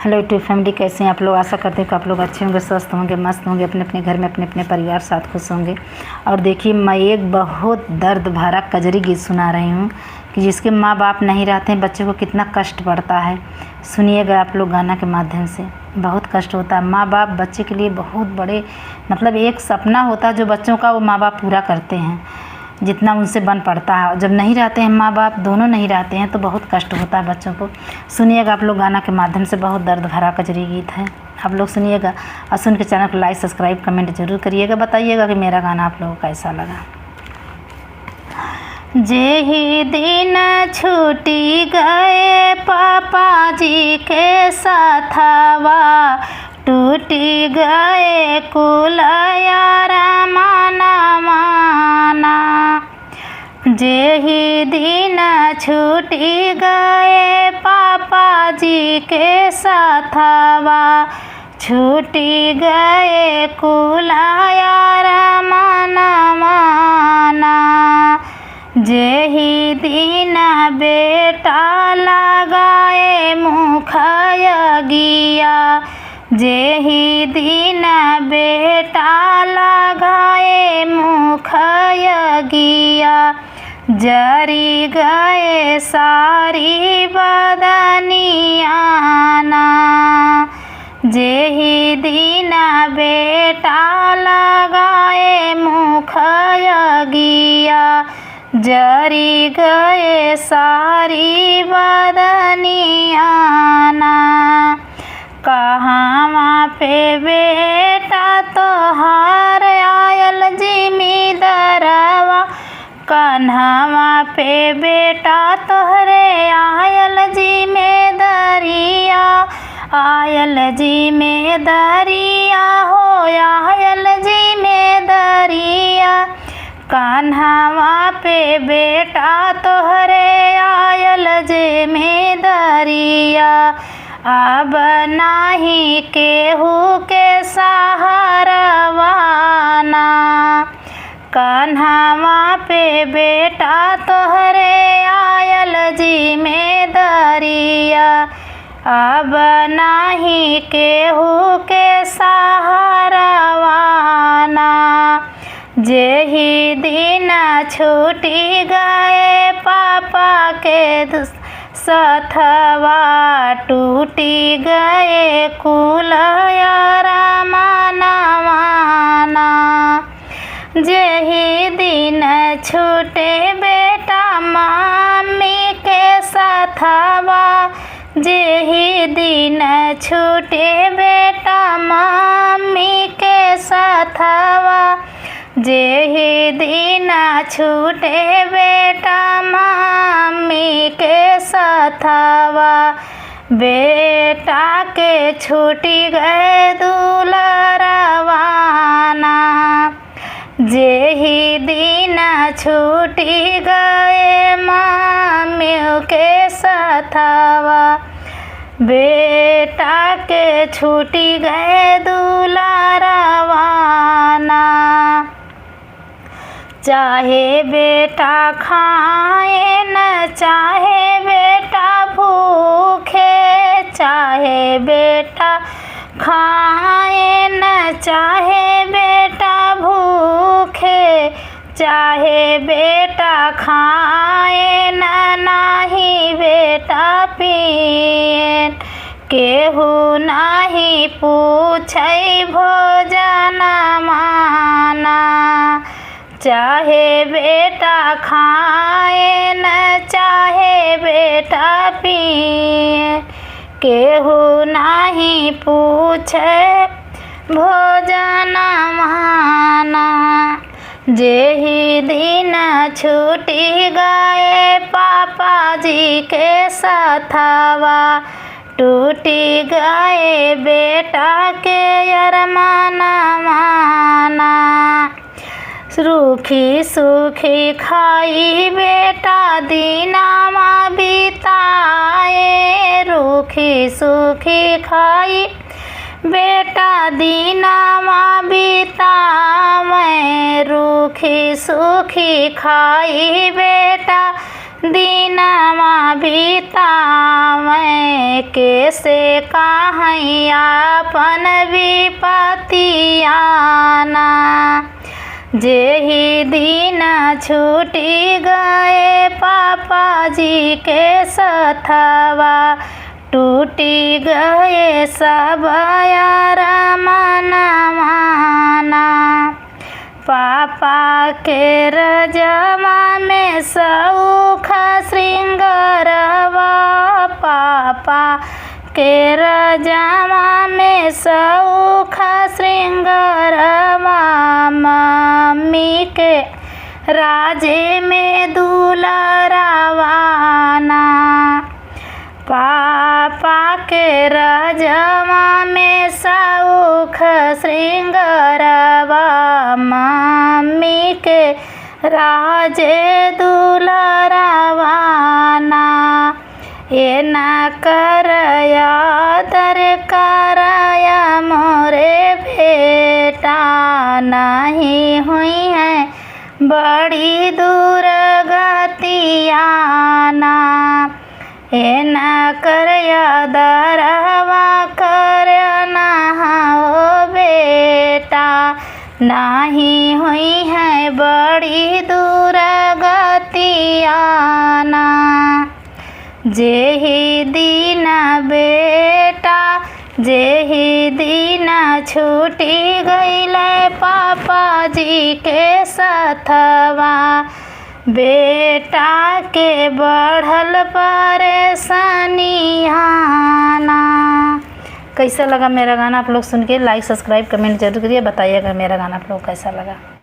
Hello YouTube family, कैसे हैं आप लोग। आशा करते हैं कि आप लोग अच्छे होंगे, स्वस्थ होंगे, मस्त होंगे, अपने अपने घर में अपने अपने परिवार साथ खुश होंगे। और देखिए, मैं एक बहुत दर्द भरा कजरी गीत सुना रही हूँ कि जिसके माँ बाप नहीं रहते हैं, बच्चे को कितना कष्ट पड़ता है। सुनिएगा आप लोग गाना के माध्यम से। बहुत कष्ट होता है। माँ बाप बच्चे के लिए बहुत बड़े एक सपना होता है जो बच्चों का, वो माँ बाप पूरा करते हैं जितना उनसे बन पड़ता है। जब नहीं रहते हैं माँ बाप, दोनों नहीं रहते हैं, तो बहुत कष्ट होता है बच्चों को। सुनिएगा आप लोग गाना के माध्यम से। बहुत दर्द भरा कजरी गीत है, आप लोग सुनिएगा और सुन के चैनल को लाइक सब्सक्राइब कमेंट जरूर करिएगा। बताइएगा कि मेरा गाना आप लोगों को कैसा लगा। जे ही दिन छूटी गए पापा जी के साथवा, टूटी गए कुल यारा माना माना। जे ही दिन छूटी गए पापा जी के साथवा, छूटी गए कुल यारा माना माना। जे ही दिन बेटा लगाए मुखया गिया, जे ही दिन बेटा लगाए मुखया गिया, जरी गए सारी बदनिया ना। जे ही दिन बेटा लगाए मुखया गिया, जरी गए सारी बदनिया ना। कहाँ पे बेटा तोहार आयल जिमीदारवा, कन्हवा पे बेटा तोहरे आयल जिम्मेदारिया, आयल जिम्मेदारिया हो आयल जिम्मेदारिया। कान्हावा पे बेटा तोहरे आयल जिम्मेदारिया, अब नाही केहू के सहारावाना। कान्हावा पे बेटा तोहरे आयल जिम्मेदारिया, अब नाही केहू के सहारावाना। जे ही दिन छूटी गए पापा के साथवा, टूटी गए कुल यारा माना माना। जे ही दिन छूटे बेटा मम्मी के साथवा, जे ही दिन छूटे बेटा मम्मी के साथवा, जे ही दिन छूटे बेटा मम्मी के साथवा, बेटा के छूटी गए दुलारवाना। जे ही दिन छूटी गए मम्मी के साथवा, बेटा के छूटी गए दुलारवाना। चाहे बेटा खाए न चाहे बेटा भूखे, चाहे बेटा खाए न चाहे बेटा भूखे, चाहे बेटा खाए न नाही बेटा पिए, केहू नाही पूछे भोजन माना। चाहे बेटा खाए न चाहे बेटा पिए, केहू नाही पूछे भोजन माना। जे ही दिन छूटी गए पापा जी के साथवा, टूटी गए बेटा के अरमाना माना। रूखी सूखी खाई बेटा दीनामा बिताए, रूखी सूखी खाई बेटा दीनामा बितावे, रूखी सूखी खाई बेटा दीनमा बीतावे कैसे काहई आपन विपतियाना। जेहि दिन छूटी गए पापा जी के सथवा, टूटी गए सब अरमानवाना। पापा के रजवा में सौख श्रृंगारवा, पापा के रजवा में सौख श्रृंगारवा। मम्मी के राजे में दुलारावाना। पापा के रजवा में सौख श्रृंगारवा, मम्मी के राजे दुलारावाना। ये न करया दर करया मोरे बेटा, नहीं हुई है बड़ी दुर्गतियाना। ये न करया दरवा करना हो बेटा, नहीं हुई है बड़ी दुर्गतियाना। जेहि दिन बेटा जेहि दिन छूटी गईले पापा जी के सथवा, बेटा के बढ़ल परेशानियाना। कैसा लगा मेरा गाना आप लोग सुन के? लाइक सब्सक्राइब कमेंट जरूर करिए, बताइएगा मेरा गाना आप लोग कैसा लगा।